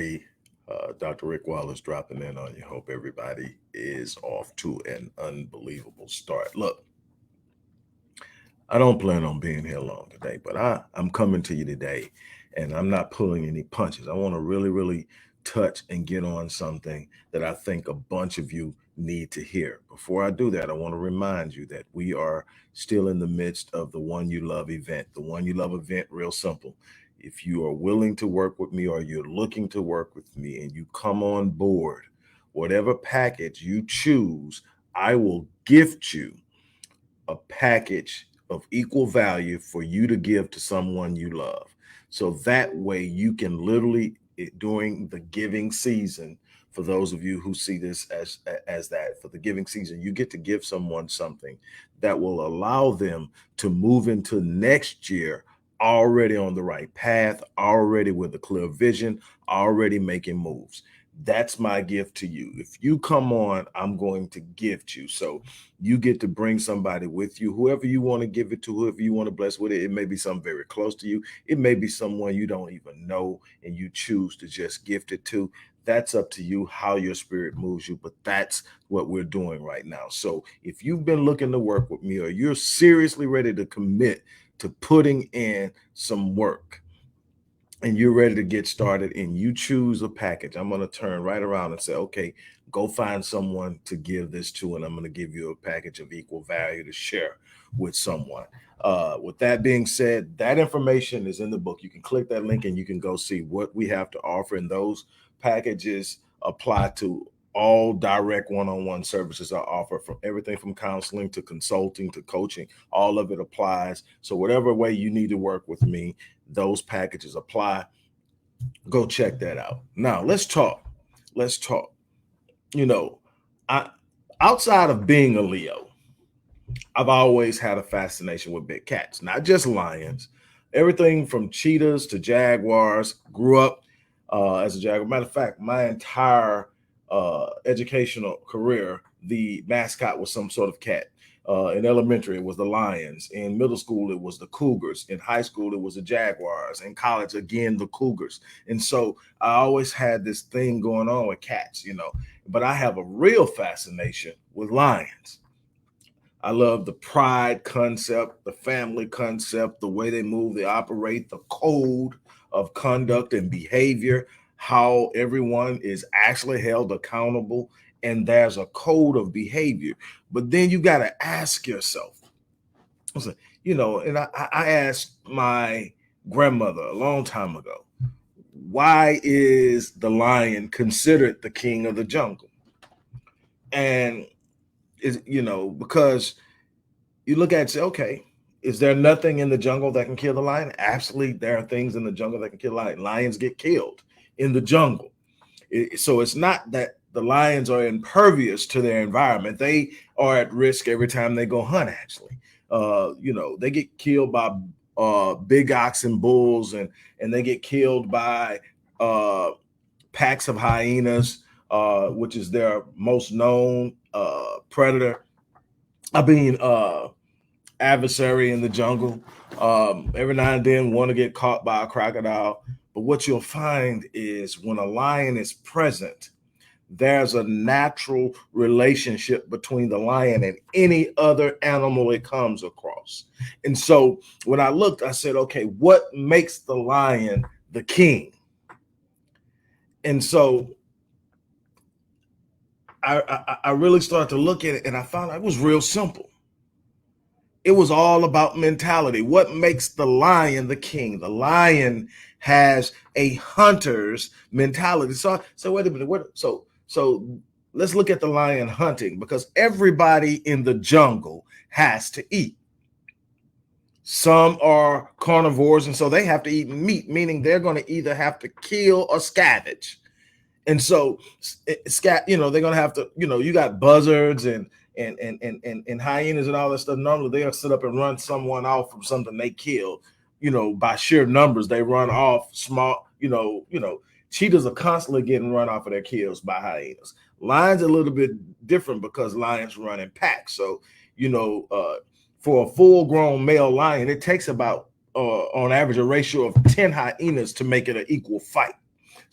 everybody. Dr. Rick Wallace dropping in on you. Hope everybody is off to an unbelievable start. Look, I don't plan on being here long today, but I'm coming to you today and I'm not pulling any punches. I want to really touch and get on something that I think a bunch of you need to hear. Before I do that, I want to remind you that we are still in the midst of the One You Love event. The One You Love event, real simple. If you are willing to work with me or you're looking to work with me and you come on board, whatever package you choose, I will gift you a package of equal value for you to give to someone you love. So that way you can literally, during the giving season, for those of you who see this as that, for the giving season, you get to give someone something that will allow them to move into next year already on the right path, already with a clear vision, already making moves. That's my gift to you. If you come on, I'm going to gift you. So you get to bring somebody with you, whoever you want to give it to, whoever you want to bless with it. It may be something very close to you. It may be someone you don't even know and you choose to just gift it to. That's up to you, how your spirit moves you, but that's what we're doing right now. So if you've been looking to work with me or you're seriously ready to commit to putting in some work, and you're ready to get started and you choose a package, I'm going to turn right around and say, okay, go find someone to give this to, and I'm going to give you a package of equal value to share with someone. With that being said, that information is in the book. You can click that link and you can go see what we have to offer, and those packages apply to all direct one-on-one services I offer, from everything from counseling to consulting to coaching. All of it applies. So whatever way you need to work with me, those packages apply. Go check that out. Now let's talk. You know, I outside of being a Leo, I've always had a fascination with big cats, not just lions. Everything from cheetahs to jaguars. Grew up as a jaguar. Matter of fact, my entire educational career, the mascot was some sort of cat. In elementary, it was the Lions. In middle school, it was the Cougars. In high school, it was the Jaguars. In college, again, the Cougars. And so I always had this thing going on with cats, but I have a real fascination with lions. I love the pride concept, the family concept, the way they move, they operate, the code of conduct and behavior, how everyone is actually held accountable, and there's a code of behavior. But then you got to ask yourself, and I asked my grandmother a long time ago, why is the lion considered the king of the jungle? And because you look at it and say, okay, is there nothing in the jungle that can kill the lion? Absolutely, there are things in the jungle that can kill the lion. Lions get killed in the jungle. So it's not that the lions are impervious to their environment. They are at risk every time they go hunt, actually. They get killed by big oxen, bulls, and they get killed by packs of hyenas, which is their most known predator. Adversary in the jungle. Every now and then one to get caught by a crocodile. But what you'll find is when a lion is present, there's a natural relationship between the lion and any other animal it comes across. And so when I looked, I said, okay, what makes the lion the king? And so I really started to look at it, and I found it was real simple. It was all about mentality. What makes the lion the king? The lion has a hunter's mentality. So wait a minute. So let's look at the lion hunting, because everybody in the jungle has to eat. Some are carnivores, and so they have to eat meat, meaning they're going to either have to kill or scavenge. And so, they're going to have to, you got buzzards and hyenas and all that stuff. Normally they'll sit up and run someone off from something they killed. By sheer numbers, they run off small, cheetahs are constantly getting run off of their kills by hyenas. Lions are a little bit different because lions run in packs. So, for a full grown male lion, it takes about, on average, a ratio of 10 hyenas to make it an equal fight.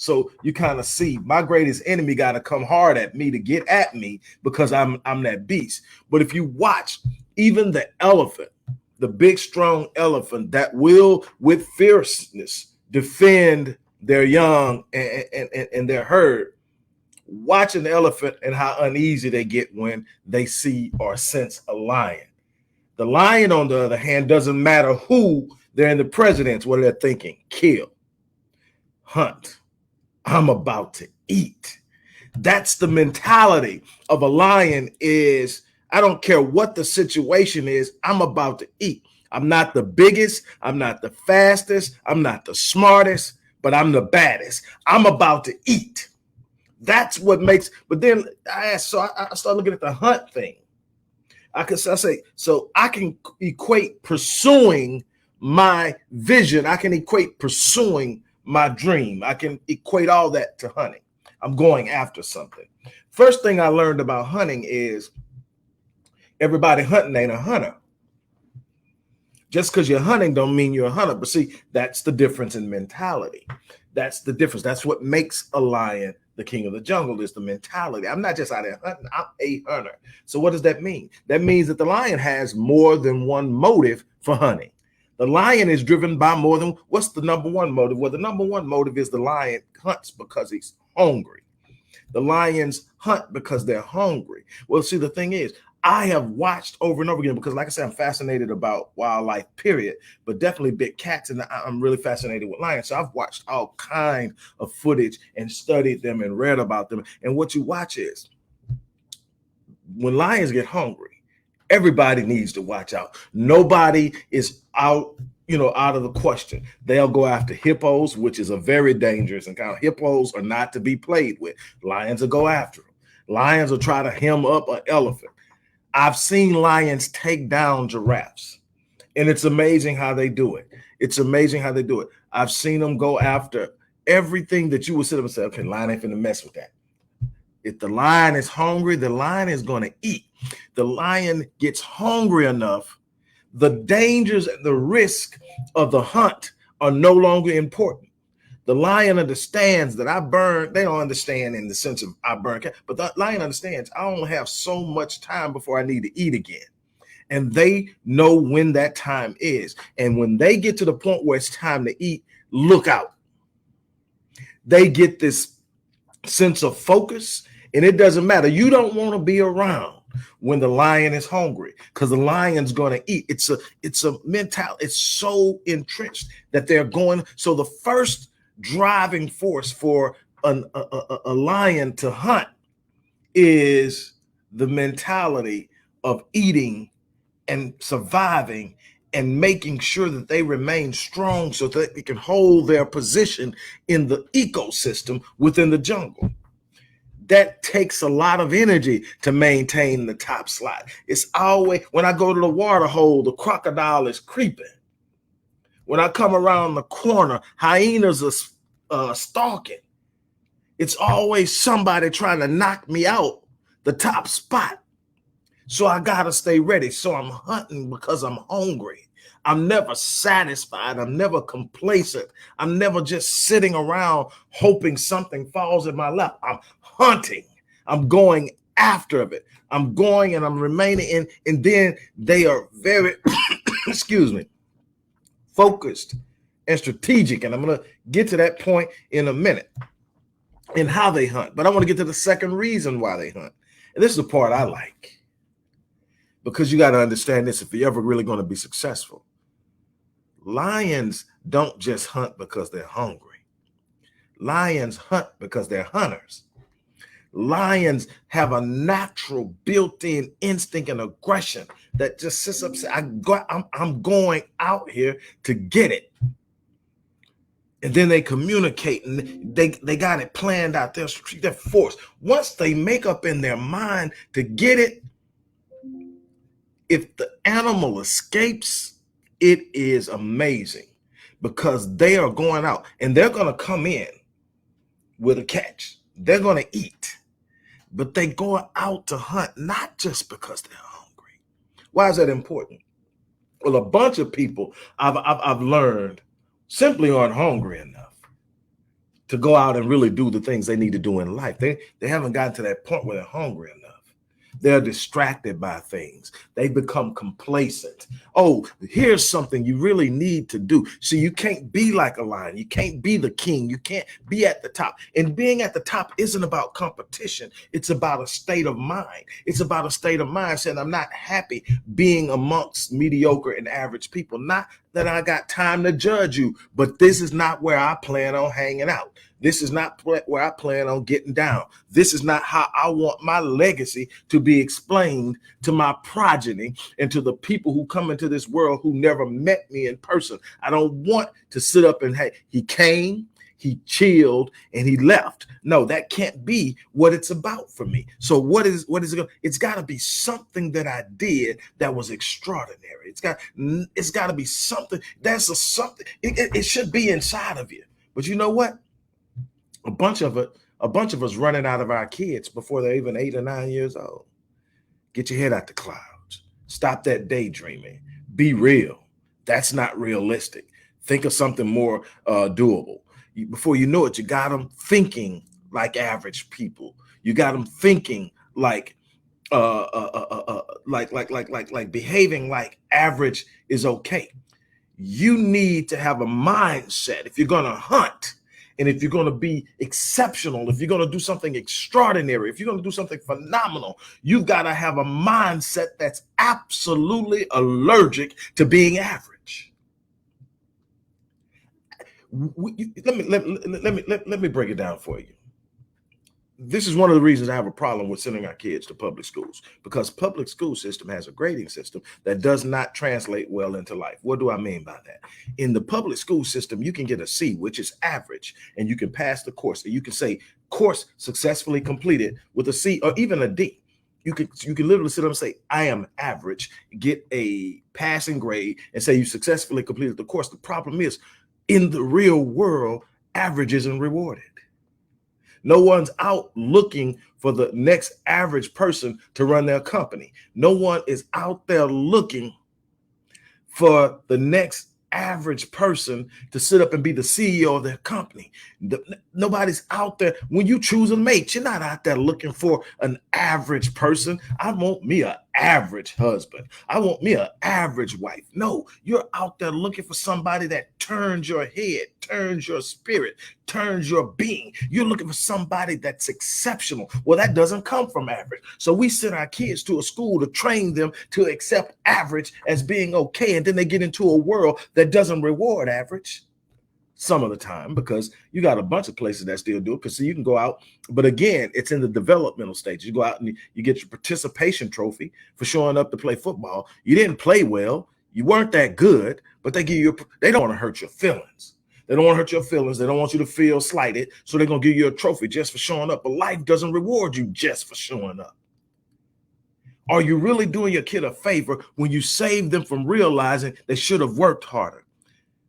So you kind of see my greatest enemy got to come hard at me to get at me because I'm that beast. But if you watch, even the elephant, the big strong elephant that will with fierceness defend their young and their herd, watch an elephant and how uneasy they get when they see or sense a lion. The lion, on the other hand, doesn't matter who they're in the presidents, what they're thinking: kill, hunt, I'm about to eat. That's the mentality of a lion. Is I don't care what the situation is, I'm about to eat. I'm not the biggest, I'm not the fastest, I'm not the smartest, but I'm the baddest. I'm about to eat. That's what makes, but then I start looking at the hunt thing. I say, so I can equate pursuing my vision. I can equate pursuing my dream. I can equate all that to hunting. I'm going after something. First thing I learned about hunting is everybody hunting ain't a hunter. Just because you're hunting don't mean you're a hunter. But see, that's the difference in mentality. That's the difference. That's what makes a lion the king of the jungle, is the mentality. I'm not just out there hunting, I'm a hunter. So what does that mean? That means that the lion has more than one motive for hunting. The lion is driven by more than, what's the number one motive? Well, the number one motive is the lion hunts because he's hungry. The lions hunt because they're hungry. Well, see, the thing is, I have watched over and over again, because like I said, I'm fascinated about wildlife, period, but definitely big cats. And I'm really fascinated with lions. So I've watched all kinds of footage and studied them and read about them. And what you watch is when lions get hungry, everybody needs to watch out. Nobody is out of the question. They'll go after hippos, which is a very dangerous encounter. Hippos are not to be played with. Lions will go after them. Lions will try to hem up an elephant. I've seen lions take down giraffes, and it's amazing how they do it. It's amazing how they do it. I've seen them go after everything that you would sit up and say, okay, lion ain't finna mess with that. If the lion is hungry, the lion is going to eat. The lion gets hungry enough, the dangers and the risk of the hunt are no longer important. The lion understands that I burn. They don't understand in the sense of I burn, but the lion understands I only have so much time before I need to eat again. And they know when that time is. And when they get to the point where it's time to eat, look out. They get this sense of focus, and it doesn't matter. You don't want to be around when the lion is hungry, because the lion's going to eat. It's a mental. It's so entrenched that they're going. So the first driving force for a lion to hunt is the mentality of eating and surviving and making sure that they remain strong so that they can hold their position in the ecosystem within the jungle. That takes a lot of energy to maintain the top slot. It's always, when I go to the water hole, the crocodile is creeping. When I come around the corner, hyenas are stalking. It's always somebody trying to knock me out the top spot. So I got to stay ready. So I'm hunting because I'm hungry. I'm never satisfied. I'm never complacent. I'm never just sitting around hoping something falls in my lap. I'm hunting. I'm going after it. I'm going and I'm remaining in. And then they are very, excuse me, focused and strategic. And I'm going to get to that point in a minute in how they hunt. But I want to get to the second reason why they hunt. And this is the part I like, because you got to understand this if you're ever really going to be successful. Lions don't just hunt because they're hungry. Lions hunt because they're hunters. Lions have a natural built-in instinct and aggression that just sits up and says, I'm going out here to get it. And then they communicate and they got it planned out. They're force. Once they make up in their mind to get it, if the animal escapes, it is amazing, because they are going out and they're going to come in with a catch. They're going to eat, but they go out to hunt not just because they're hungry. Why is that important? Well, a bunch of people I've learned simply aren't hungry enough to go out and really do the things they need to do in life. They haven't gotten to that point where they're hungry enough. They're distracted by things. They become complacent. Oh, here's something you really need to do. So you can't be like a lion. You can't be the king. You can't be at the top. And being at the top isn't about competition. It's about a state of mind. It's about a state of mind saying, I'm not happy being amongst mediocre and average people. Not that I got time to judge you, but this is not where I plan on hanging out. This is not where I plan on getting down. This is not how I want my legacy to be explained to my progeny and to the people who come into this world who never met me in person. I don't want to sit up and, hey, he came, he chilled, and he left. No, that can't be what it's about for me. So what is it? It's got to be something that I did that was extraordinary. It's got to be something. Something. It should be inside of you. But you know what? A bunch of us running out of our kids before they're even 8 or 9 years old. Get your head out the clouds. Stop that daydreaming. Be real. That's not realistic. Think of something more doable. Before you know it, you got them thinking like average people. You got them thinking like behaving like average is okay. You need to have a mindset if you're going to hunt. And if you're going to be exceptional, if you're going to do something extraordinary, if you're going to do something phenomenal, you've got to have a mindset that's absolutely allergic to being average. Let me break it down for you. This is one of the reasons I have a problem with sending our kids to public schools, because public school system has a grading system that does not translate well into life. What do I mean by that? In the public school system, you can get a C, which is average, and you can pass the course. And you can say course successfully completed with a C or even a D. You can literally sit up and say, I am average, get a passing grade, and say you successfully completed the course. The problem is, in the real world, average isn't rewarded. No one's out looking for the next average person to run their company. No one is out there looking for the next average person to sit up and be the CEO of their company. Nobody's out there. When you choose a mate, you're not out there looking for an average person. I want me an average husband. I want me an average wife. No, you're out there looking for somebody that turns your head, turns your spirit, turns your being. You're looking for somebody that's exceptional. Well, that doesn't come from average. So we send our kids to a school to train them to accept average as being okay. And then they get into a world that doesn't reward average some of the time, because you got a bunch of places that still do it. Because so you can go out, but again, it's in the developmental stage. You go out and you get your participation trophy for showing up to play football. You didn't play well. You weren't that good, but they don't want to hurt your feelings. They don't want to hurt your feelings. They don't want you to feel slighted. So they're going to give you a trophy just for showing up. But life doesn't reward you just for showing up. Are you really doing your kid a favor when you save them from realizing they should have worked harder?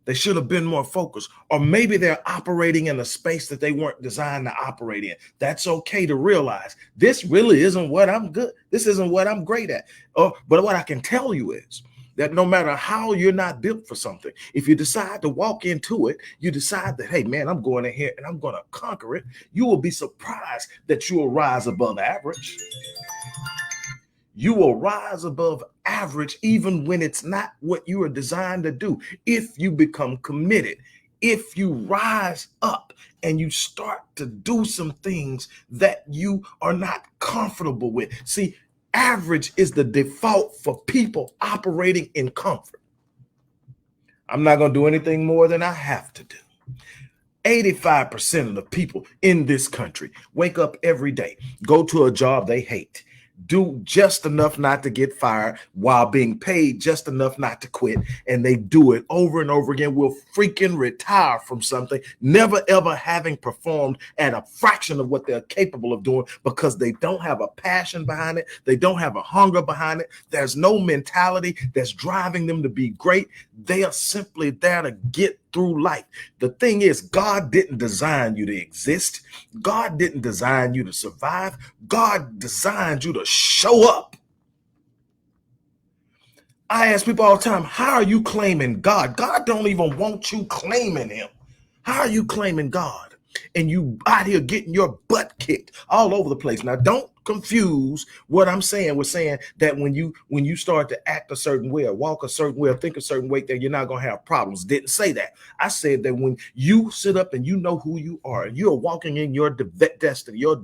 They should have been more focused, or maybe they're operating in a space that they weren't designed to operate in. That's okay to realize this really isn't what I'm good. This isn't what I'm great at. But what I can tell you is that no matter how you're not built for something, if you decide to walk into it, you decide that, hey, man, I'm going in here and I'm going to conquer it. You will be surprised that you will rise above average. You will rise above average even when it's not what you are designed to do. If you become committed, if you rise up and you start to do some things that you are not comfortable with. See, average is the default for people operating in comfort. I'm not going to do anything more than I have to do. 85% of the people in this country wake up every day, go to a job they hate, do just enough not to get fired while being paid just enough not to quit. And they do it over and over again. Will freaking retire from something, never ever having performed at a fraction of what they're capable of doing, because they don't have a passion behind it. They don't have a hunger behind it. There's no mentality that's driving them to be great. They are simply there to get through life. The thing is, God didn't design you to exist. God didn't design you to survive. God designed you to show up. I ask people all the time, how are you claiming God? God don't even want you claiming him. How are you claiming God? and you out here getting your butt kicked all over the place. Now, don't confuse what I'm saying with saying that when you start to act a certain way or walk a certain way or think a certain way, that you're not going to have problems. Didn't say that. I said that when you sit up and you know who you are and you're walking in your destiny, your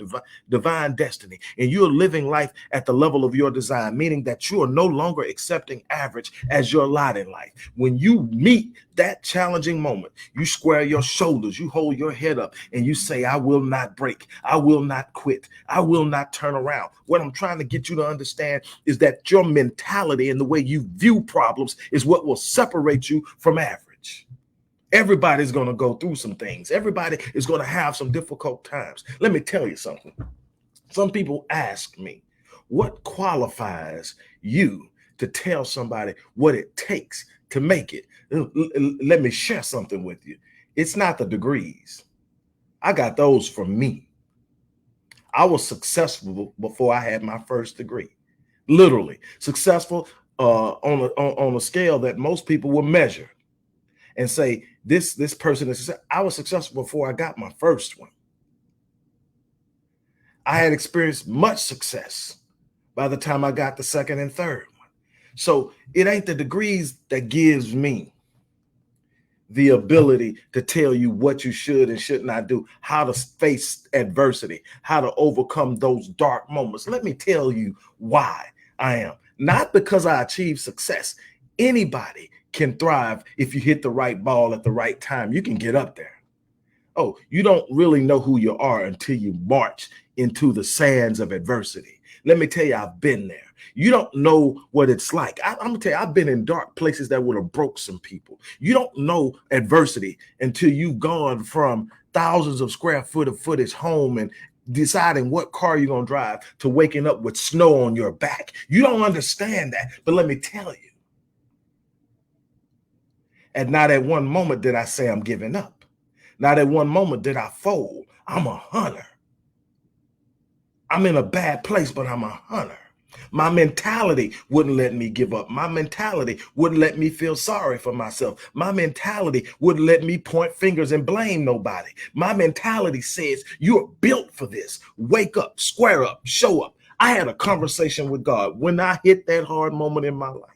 divine destiny, and you're living life at the level of your design, meaning that you are no longer accepting average as your lot in life. When you meet that challenging moment, you square your shoulders, you hold your head up, and you say, I will not break, I will not quit, I will not turn around. What I'm trying to get you to understand is that your mentality and the way you view problems is what will separate you from average. Everybody's going to go through some things. Everybody is going to have some difficult times. Let me tell you something. Some people ask me, what qualifies you to tell somebody what it takes to make it? Let me share something with you. It's not the degrees. I got those from me. I was successful before I had my first degree. Literally successful on a scale that most people will measure and say, this person is. I was successful before I got my first one. I had experienced much success by the time I got the second and third one. So it ain't the degrees that gives me the ability to tell you what you should and should not do, how to face adversity, how to overcome those dark moments. Let me tell you why I am. Not because I achieved success. Anybody can thrive if you hit the right ball at the right time. You can get up there. Oh, you don't really know who you are until you march into the sands of adversity. Let me tell you, I've been there. You don't know what it's like. I'm gonna tell you, I've been in dark places that would have broke some people. You don't know adversity until you've gone from thousands of square foot of footage home and deciding what car you're gonna drive to waking up with snow on your back. You don't understand that, but let me tell you. And not at one moment did I say I'm giving up. Not at one moment did I fold. I'm a hunter. I'm in a bad place, but I'm a hunter. My mentality wouldn't let me give up. My mentality wouldn't let me feel sorry for myself. My mentality wouldn't let me point fingers and blame nobody. My mentality says, you're built for this. Wake up, square up, show up. I had a conversation with God when I hit that hard moment in my life.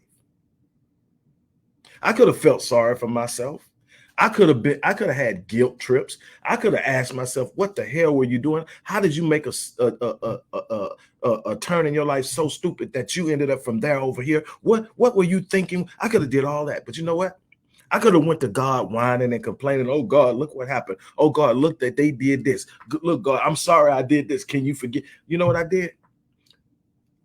I could have felt sorry for myself. I could have had guilt trips. I could have asked myself, what the hell were you doing? How did you make a turn in your life so stupid that you ended up from there over here? What were you thinking? I could have did all that. But you know what? I could have went to God whining and complaining. Oh, God, look what happened. Oh, God, look that they did this. Look, God, I'm sorry I did this. Can you forget? You know what I did?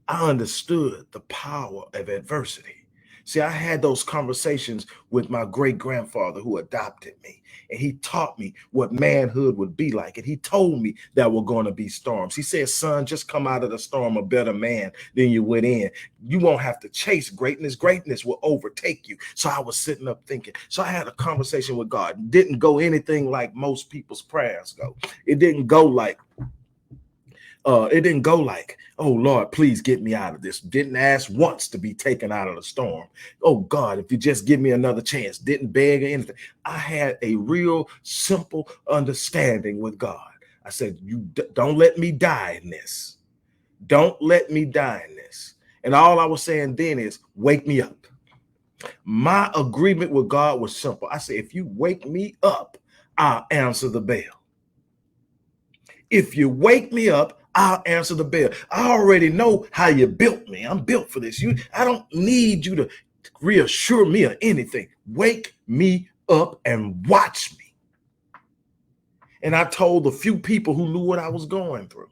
I understood the power of adversity. See, I had those conversations with my great grandfather who adopted me, and he taught me what manhood would be like. And he told me there were going to be storms. He said, son, just come out of the storm a better man than you went in. You won't have to chase greatness. Greatness will overtake you. So I was sitting up thinking. So I had a conversation with God. It didn't go anything like most people's prayers go. It didn't go like, oh, Lord, please get me out of this. Didn't ask once to be taken out of the storm. Oh, God, if you just give me another chance. Didn't beg or anything. I had a real simple understanding with God. I said, don't let me die in this. Don't let me die in this. And all I was saying then is, wake me up. My agreement with God was simple. I said, if you wake me up, I'll answer the bell. If you wake me up, I'll answer the bell. I already know how you built me. I'm built for this. I don't need you to reassure me of anything. Wake me up and watch me. And I told a few people who knew what I was going through,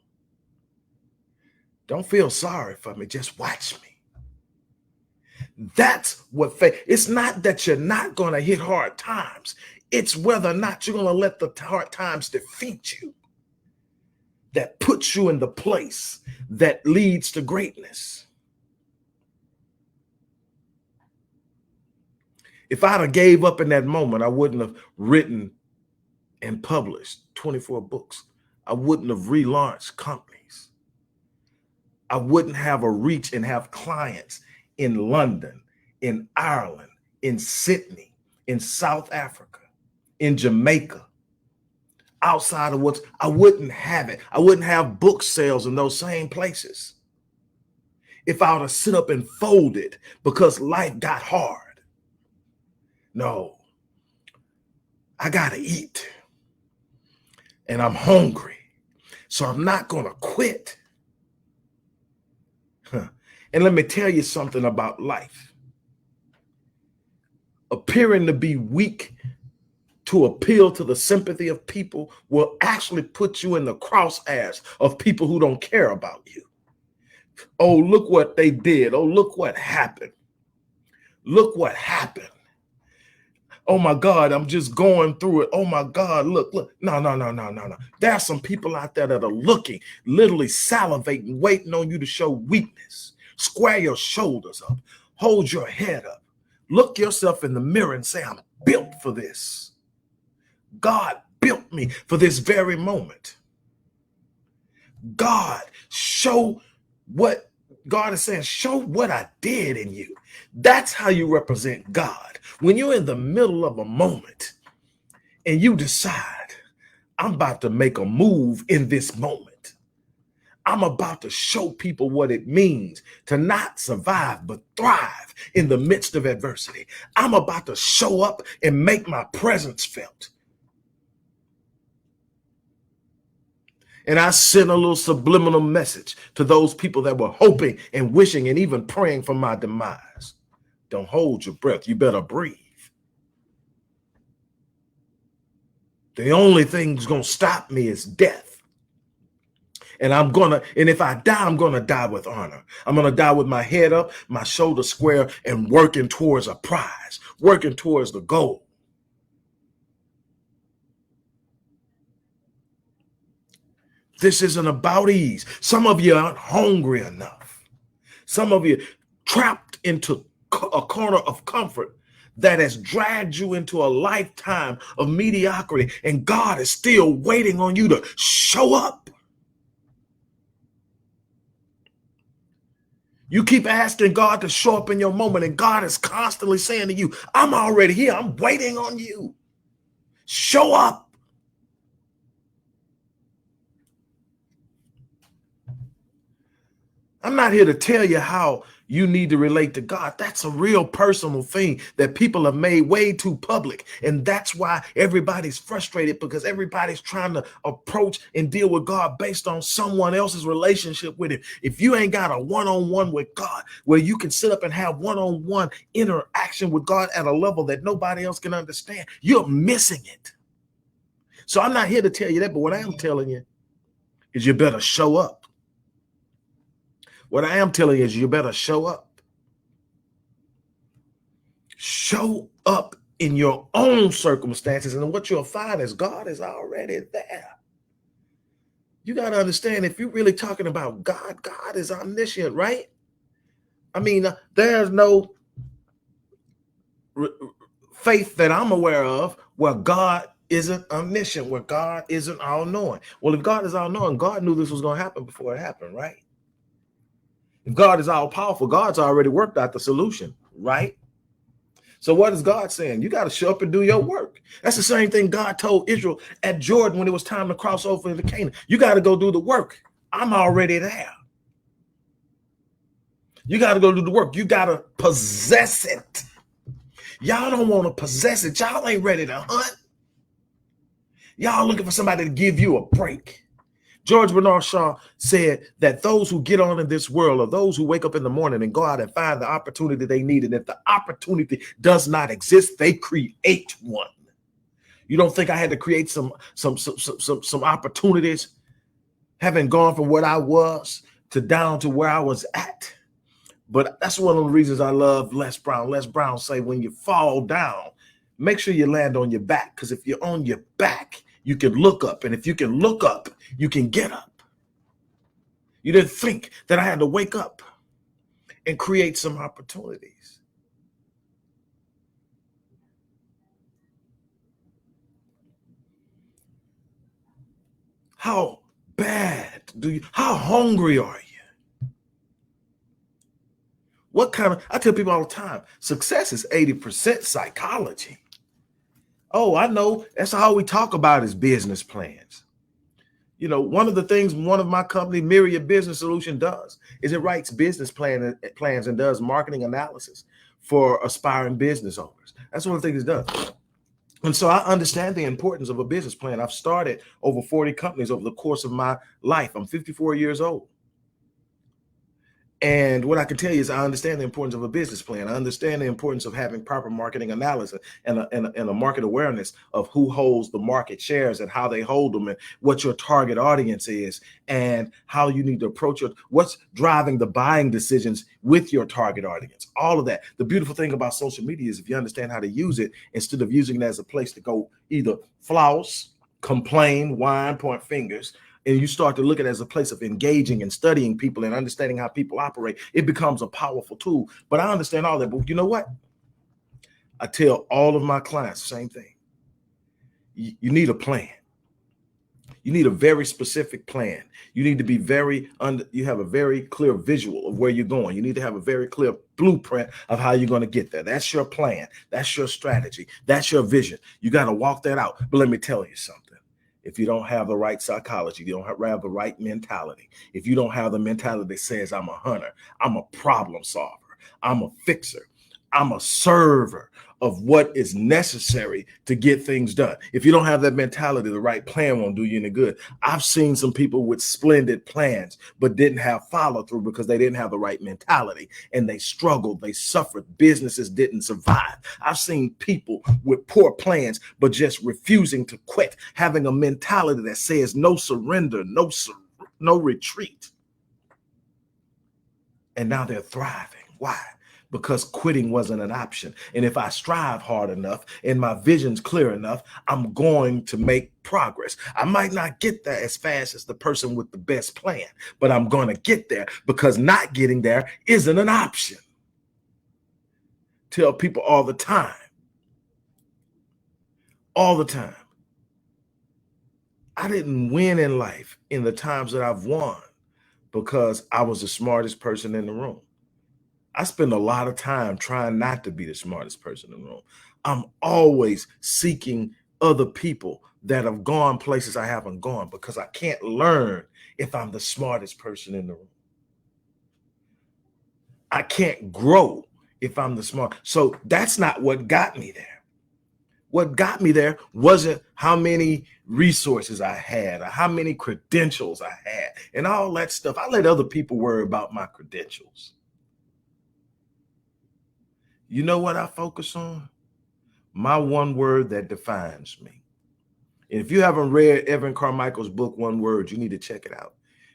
don't feel sorry for me. Just watch me. That's what faith. It's not that you're not going to hit hard times. It's whether or not you're going to let the hard times defeat you. That puts you in the place that leads to greatness. If I'd have gave up in that moment, I wouldn't have written and published 24 books. I wouldn't have relaunched companies. I wouldn't have a reach and have clients in London, in Ireland, in Sydney, in South Africa, in Jamaica. outside of what I wouldn't have it. I wouldn't have book sales in those same places if I were to sit up and fold it because life got hard. No, I got to eat and I'm hungry. So I'm not going to quit. And let me tell you something about life. Appearing to be weak to appeal to the sympathy of people will actually put you in the crosshairs of people who don't care about you. Oh, look what they did. Oh, look what happened. Look what happened. Oh my God, I'm just going through it. Oh my God, look. No. There are some people out there that are looking, literally salivating, waiting on you to show weakness. Square your shoulders up. Hold your head up. Look yourself in the mirror and say, I'm built for this. God built me for this very moment. God, show what God is saying, show what I did in you. That's how you represent God. When you're in the middle of a moment and you decide, I'm about to make a move in this moment. I'm about to show people what it means to not survive, but thrive in the midst of adversity. I'm about to show up and make my presence felt. And I sent a little subliminal message to those people that were hoping and wishing and even praying for my demise. Don't hold your breath. You better breathe. The only thing that's going to stop me is death. And if I die, I'm going to die with honor. I'm going to die with my head up, my shoulders square, and working towards a prize, working towards the goal. This isn't about ease. Some of you aren't hungry enough. Some of you trapped into a corner of comfort that has dragged you into a lifetime of mediocrity, and God is still waiting on you to show up. You keep asking God to show up in your moment, and God is constantly saying to you, I'm already here. I'm waiting on you. Show up. I'm not here to tell you how you need to relate to God. That's a real personal thing that people have made way too public. And that's why everybody's frustrated, because everybody's trying to approach and deal with God based on someone else's relationship with him. If you ain't got a one-on-one with God where you can sit up and have one-on-one interaction with God at a level that nobody else can understand, you're missing it. So I'm not here to tell you that, but what I am telling you is you better show up. What I am telling you is you better show up. Show up in your own circumstances. And what you'll find is God is already there. You got to understand, if you're really talking about God, God is omniscient, right? I mean, there's no faith that I'm aware of where God isn't omniscient, where God isn't all-knowing. Well, if God is all-knowing, God knew this was going to happen before it happened, right? If God is all powerful, God's already worked out the solution, right? So what is God saying? You got to show up and do your work. That's the same thing God told Israel at Jordan when it was time to cross over into Canaan. You got to go do the work. I'm already there. You got to go do the work. You got to possess it. Y'all don't want to possess it. Y'all ain't ready to hunt. Y'all looking for somebody to give you a break. George Bernard Shaw said that those who get on in this world are those who wake up in the morning and go out and find the opportunity they need. And if the opportunity does not exist, they create one. You don't think I had to create some opportunities, having gone from what I was to down to where I was at? But that's one of the reasons I love Les Brown. Les Brown say, when you fall down, make sure you land on your back, because if you're on your back, you can look up. And if you can look up, you can get up. You didn't think that I had to wake up and create some opportunities. How bad how hungry are you? I tell people all the time, success is 80% psychology. Oh, I know. That's all we talk about is business plans. You know, one of the things one of my company, Myriad Business Solution, does is it writes plans and does marketing analysis for aspiring business owners. That's one of the things it does. And so I understand the importance of a business plan. I've started over 40 companies over the course of my life. I'm 54 years old. And what I can tell you is I understand the importance of a business plan. I understand the importance of having proper marketing analysis and a market awareness of who holds the market shares and how they hold them and what your target audience is and how you need to approach it. What's driving the buying decisions with your target audience. All of that. The beautiful thing about social media is if you understand how to use it, instead of using it as a place to go either flouse, complain, whine, point fingers, and you start to look at it as a place of engaging and studying people and understanding how people operate, it becomes a powerful tool. But I understand all that. But you know what? I tell all of my clients the same thing. You need a plan. You need a very specific plan. You need to be you have a very clear visual of where you're going. You need to have a very clear blueprint of how you're going to get there. That's your plan. That's your strategy. That's your vision. You got to walk that out. But let me tell you something. If you don't have the right psychology, you don't have the right mentality. If you don't have the mentality that says, I'm a hunter, I'm a problem solver, I'm a fixer, I'm a server of what is necessary to get things done. If you don't have that mentality, the right plan won't do you any good. I've seen some people with splendid plans, but didn't have follow through because they didn't have the right mentality and they struggled, they suffered, businesses didn't survive. I've seen people with poor plans, but just refusing to quit, having a mentality that says no surrender, no retreat. And now they're thriving. Why? Because quitting wasn't an option. And if I strive hard enough and my vision's clear enough, I'm going to make progress. I might not get there as fast as the person with the best plan, but I'm going to get there because not getting there isn't an option. Tell people all the time, I didn't win in life in the times that I've won because I was the smartest person in the room. I spend a lot of time trying not to be the smartest person in the room. I'm always seeking other people that have gone places I haven't gone because I can't learn if I'm the smartest person in the room. I can't grow if I'm the smart. So that's not what got me there. What got me there wasn't how many resources I had or how many credentials I had and all that stuff. I let other people worry about my credentials. You know what I focus on? My one word that defines me. And if you haven't read Evan Carmichael's book, One Word, you need to check it out.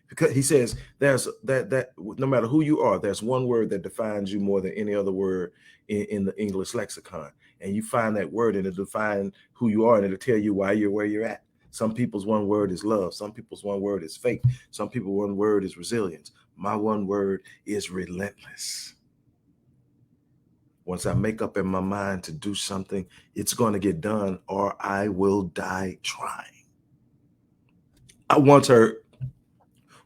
Because he says there's that no matter who you are, there's one word that defines you more than any other word in the English lexicon. And you find that word and it'll define who you are and it'll tell you why you're where you're at. Some people's one word is love. Some people's one word is faith. Some people one word is resilience. My one word is relentless. Once I make up in my mind to do something, it's going to get done or I will die trying. I once heard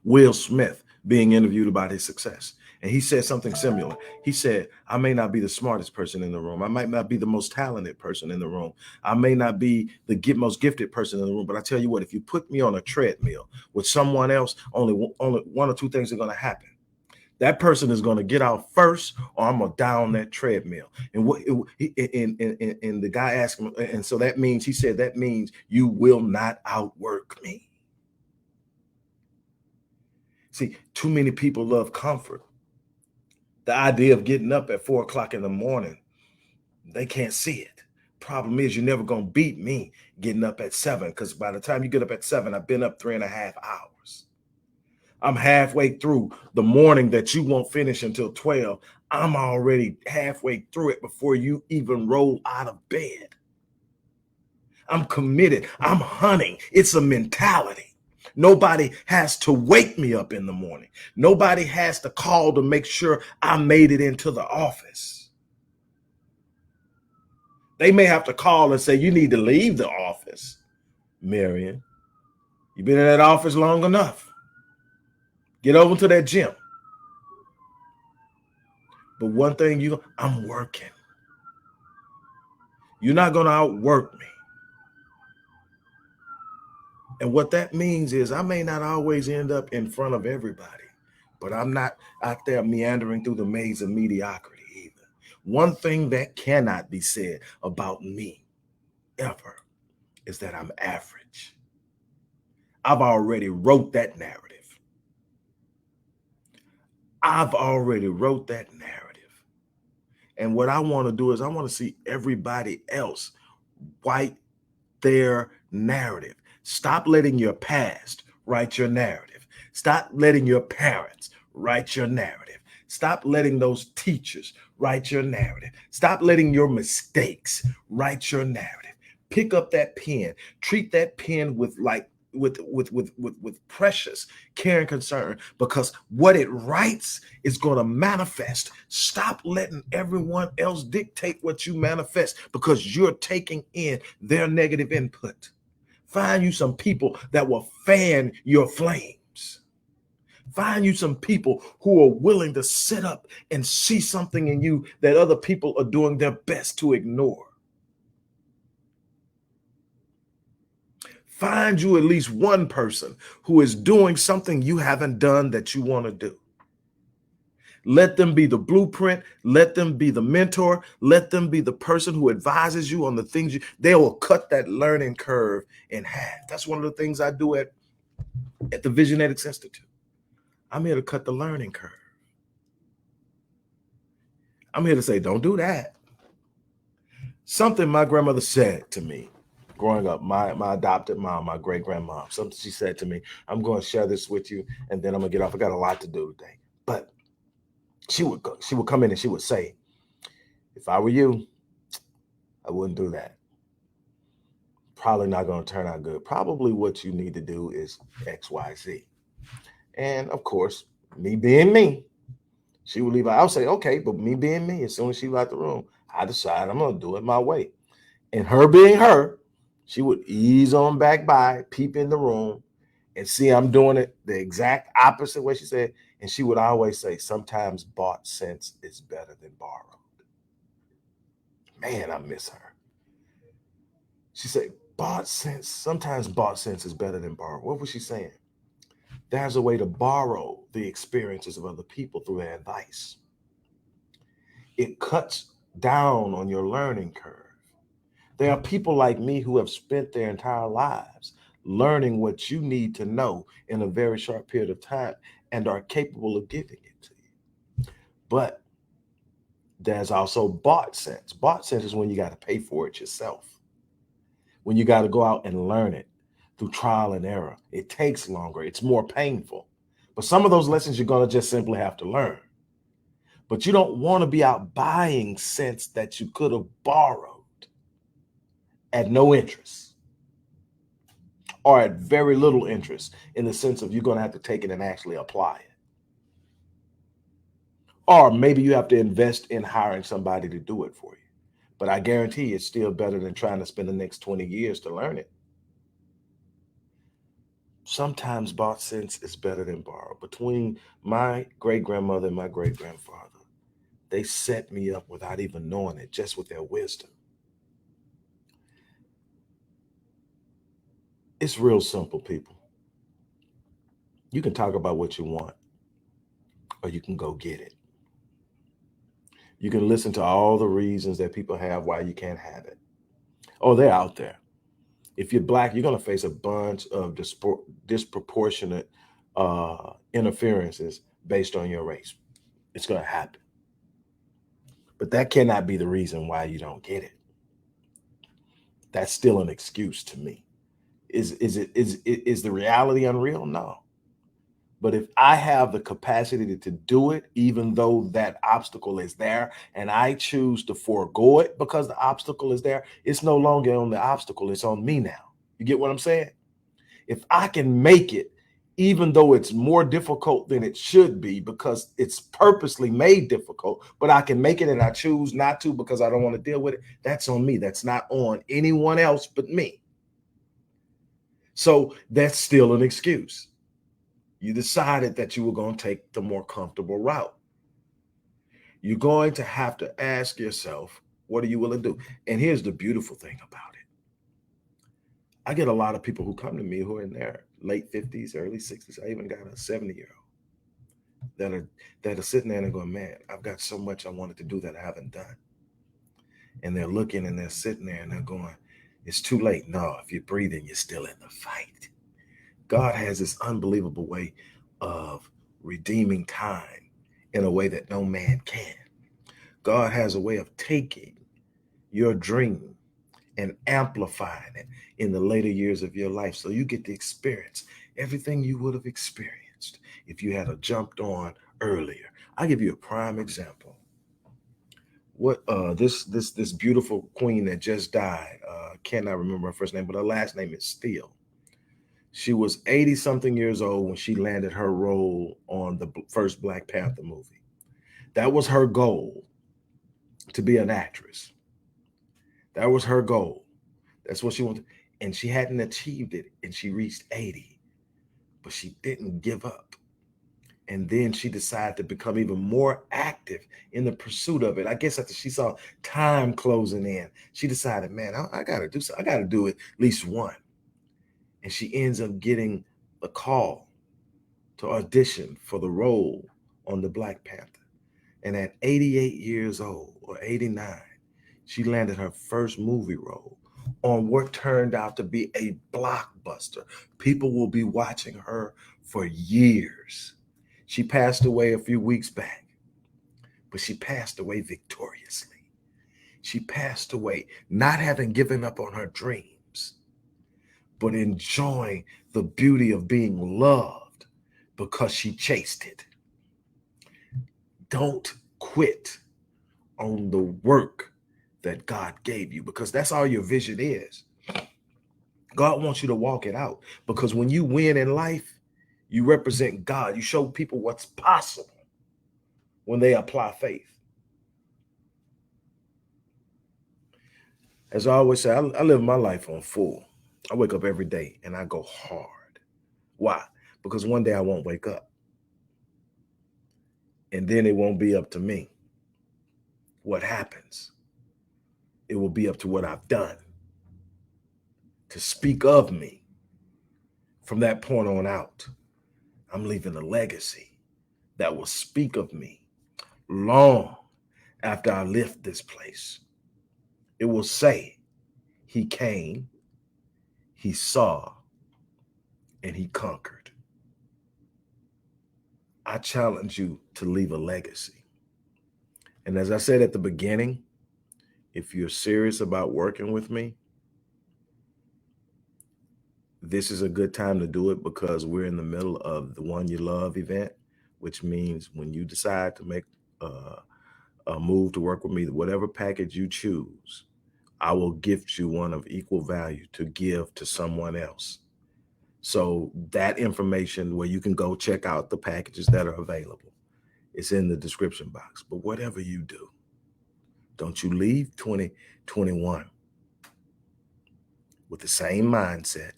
Will Smith being interviewed about his success. And he said something similar. He said, I may not be the smartest person in the room. I might not be the most talented person in the room. I may not be the most gifted person in the room. But I tell you what, if you put me on a treadmill with someone else, only one or two things are going to happen. That person is going to get out first, or I'm going to die on that treadmill. And the guy asked him, and so that means, he said, that means you will not outwork me. See, too many people love comfort. The idea of getting up at 4 o'clock in the morning, they can't see it. Problem is, you're never going to beat me getting up at 7, because by the time you get up at 7, I've been up 3.5 hours. I'm halfway through the morning that you won't finish until 12. I'm already halfway through it before you even roll out of bed. I'm committed. I'm hunting. It's a mentality. Nobody has to wake me up in the morning. Nobody has to call to make sure I made it into the office. They may have to call and say, you need to leave the office, Marion. You've been in that office long enough. Get over to that gym. But one thing I'm working. You're not going to outwork me. And what that means is I may not always end up in front of everybody, but I'm not out there meandering through the maze of mediocrity either. One thing that cannot be said about me ever is that I'm average. I've already wrote that narrative. I've already wrote that narrative. And what I want to do is I want to see everybody else write their narrative. Stop letting your past write your narrative. Stop letting your parents write your narrative. Stop letting those teachers write your narrative. Stop letting your mistakes write your narrative. Pick up that pen. Treat that pen with precious care and concern, because what it writes is going to manifest. Stop letting everyone else dictate what you manifest, because you're taking in their negative input. Find you some people that will fan your flames. Find you some people who are willing to sit up and see something in you that other people are doing their best to ignore. Find you at least one person who is doing something you haven't done that you want to do. Let them be the blueprint. Let them be the mentor. Let them be the person who advises you on the things they will cut that learning curve in half. That's one of the things I do at the Visionetics Institute. I'm here to cut the learning curve. I'm here to say, don't do that. Something my grandmother said to me growing up, my adopted mom, my great grandmom, something she said to me. I'm going to share this with you, and then I'm going to get off. I got a lot to do today. But she would come in and she would say, if I were you, I wouldn't do that. Probably not going to turn out good. Probably what you need to do is X, Y, Z. And of course, me being me, she would leave. I'll say, okay, but me being me, as soon as she left the room, I decide I'm going to do it my way. And her being her, she would ease on back by, peep in the room, and see I'm doing it the exact opposite way she said. And she would always say, sometimes bought sense is better than borrowed. Man, I miss her. She said, sometimes bought sense is better than borrowed. What was she saying? There's a way to borrow the experiences of other people through their advice. It cuts down on your learning curve. There are people like me who have spent their entire lives learning what you need to know in a very short period of time and are capable of giving it to you. But there's also bought sense. Bought sense is when you got to pay for it yourself, when you got to go out and learn it through trial and error. It takes longer. It's more painful. But some of those lessons you're going to just simply have to learn. But you don't want to be out buying sense that you could have borrowed at no interest, or at very little interest, in the sense of you're going to have to take it and actually apply it. Or maybe you have to invest in hiring somebody to do it for you. But I guarantee it's still better than trying to spend the next 20 years to learn it. Sometimes bought sense is better than borrowed. Between my great-grandmother and my great-grandfather, they set me up without even knowing it, just with their wisdom. It's real simple, people. You can talk about what you want, or you can go get it. You can listen to all the reasons that people have why you can't have it. Oh, they're out there. If you're Black, you're going to face a bunch of disproportionate interferences based on your race. It's going to happen. But that cannot be the reason why you don't get it. That's still an excuse to me. Is the reality unreal? No. But if I have the capacity to do it, even though that obstacle is there, and I choose to forego it because the obstacle is there, it's no longer on the obstacle, it's on me now. You get what I'm saying? If I can make it, even though it's more difficult than it should be because it's purposely made difficult, but I can make it and I choose not to because I don't want to deal with it, that's on me. That's not on anyone else but me. So that's still an excuse. You decided that you were going to take the more comfortable route. You're going to have to ask yourself, what are you willing to do? And here's the beautiful thing about it. I get a lot of people who come to me who are in their late 50s, early 60s. I even got a 70-year-old that are sitting there and going, man, I've got so much I wanted to do that I haven't done. And they're looking and they're sitting there and they're going, it's too late. No, if you're breathing, you're still in the fight. God has this unbelievable way of redeeming time in a way that no man can. God has a way of taking your dream and amplifying it in the later years of your life so you get to experience everything you would have experienced if you had jumped on earlier. I'll give you a prime example. What this beautiful queen that just died, cannot remember her first name, but her last name is Steele. She was 80 something years old when she landed her role on the first Black Panther movie. That was her goal, to be an actress. That was her goal. That's what she wanted. And she hadn't achieved it, and she reached 80, but she didn't give up. And then she decided to become even more active in the pursuit of it. I guess after she saw time closing in, she decided, man, I got to do so. I got to do at least one. And she ends up getting a call to audition for the role on the Black Panther. And at 88 years old or 89, she landed her first movie role on what turned out to be a blockbuster. People will be watching her for years. She passed away a few weeks back, but she passed away victoriously. She passed away not having given up on her dreams, but enjoying the beauty of being loved because she chased it. Don't quit on the work that God gave you, because that's all your vision is. God wants you to walk it out, because when you win in life, you represent God. You show people what's possible when they apply faith. As I always say, I live my life on full. I wake up every day and I go hard. Why? Because one day I won't wake up. And then it won't be up to me what happens. It will be up to what I've done to speak of me. From that point on out, I'm leaving a legacy that will speak of me long after I left this place. It will say, he came, he saw, and he conquered. I challenge you to leave a legacy. And as I said at the beginning, if you're serious about working with me, this is a good time to do it, because we're in the middle of the One You Love event, which means when you decide to make a move to work with me, whatever package you choose, I will gift you one of equal value to give to someone else. So that information, where you can go check out the packages that are available, it's in the description box. But whatever you do, don't you leave 2021 with the same mindset,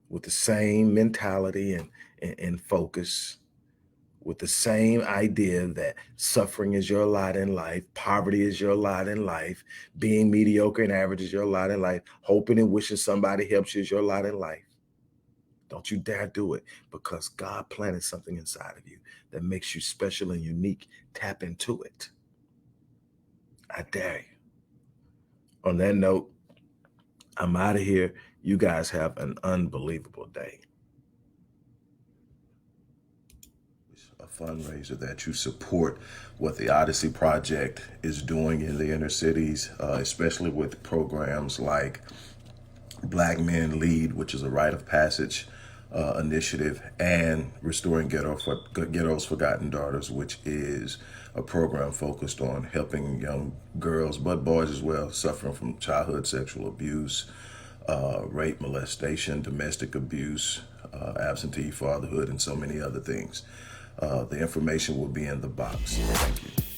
with the same mentality and focus, with the same idea that suffering is your lot in life, poverty is your lot in life, being mediocre and average is your lot in life, hoping and wishing somebody helps you is your lot in life. Don't you dare do it, because God planted something inside of you that makes you special and unique. Tap into it. I dare you. On that note, I'm out of here. You guys have an unbelievable day. A fundraiser that you support what the Odyssey Project is doing in the inner cities, especially with programs like Black Men Lead, which is a rite of passage initiative, and Restoring Ghettos Forgotten Daughters, which is a program focused on helping young girls, but boys as well, suffering from childhood sexual abuse, rape, molestation, domestic abuse, absentee fatherhood, and so many other things. The information will be in the box. Thank you.